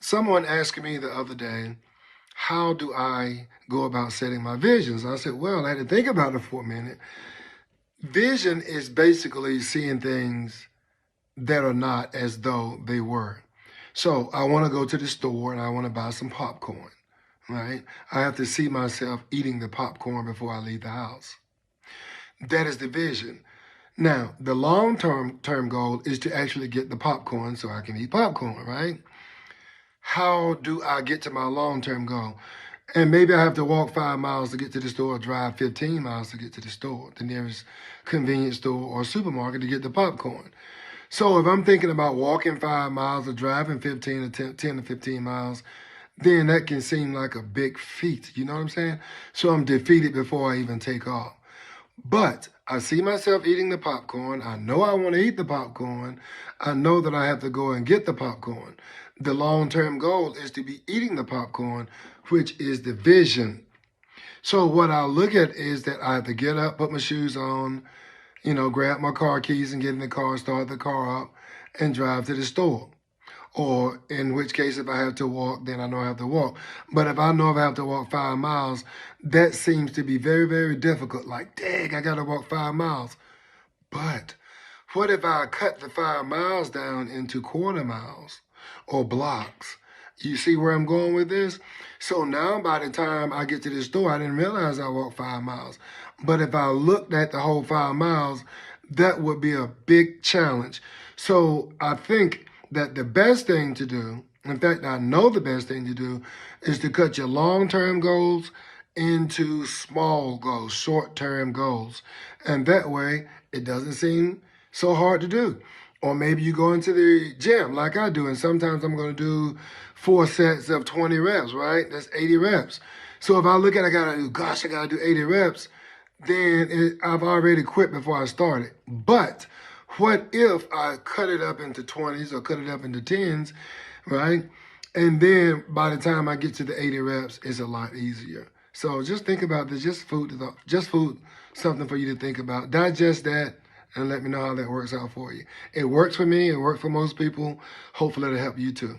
Someone asked me the other day, how do I go about setting my visions? I said, well, I had to think about it for a minute. Vision is basically seeing things that are not as though they were. So I want to go to the store and I want to buy some popcorn, right? I have to see myself eating the popcorn before I leave the house. That is the vision. Now, the long-term goal is to actually get the popcorn so I can eat popcorn, right? How do I get to my long-term goal? And maybe I have to walk 5 miles to get to the store, or drive 15 miles to get to the store, the nearest convenience store or supermarket to get the popcorn. So if I'm thinking about walking 5 miles or driving 15 to 10 to 15 miles, then that can seem like a big feat. You know what I'm saying? So I'm defeated before I even take off. But I see myself eating the popcorn. I know I want to eat the popcorn. I know that I have to go and get the popcorn. The long-term goal is to be eating the popcorn, which is the vision. So what I look at is that I have to get up, put my shoes on, grab my car keys and get in the car, start the car up, and drive to the store. Or in which case, if I have to walk, then I know I have to walk. But if I know if I have to walk 5 miles, that seems to be very, very difficult. Like, dang, I got to walk 5 miles. But what if I cut the 5 miles down into quarter miles or blocks? You see where I'm going with this? So now by the time I get to the store, I didn't realize I walked 5 miles. But if I looked at the whole 5 miles, that would be a big challenge. So I think that the best thing to do, in fact, I know the best thing to do, is to cut your long-term goals into small goals, short-term goals. And that way, it doesn't seem so hard to do. Or maybe you go into the gym like I do, and sometimes I'm going to do 4 sets of 20 reps, right? That's 80 reps. So if I look at it, I got to do 80 reps, then I've already quit before I started. But what if I cut it up into 20s or cut it up into 10s, right? And then by the time I get to the 80 reps, it's a lot easier. So just think about this, just food, something for you to think about. Digest that and let me know how that works out for you. It works for me, it works for most people. Hopefully it'll help you too.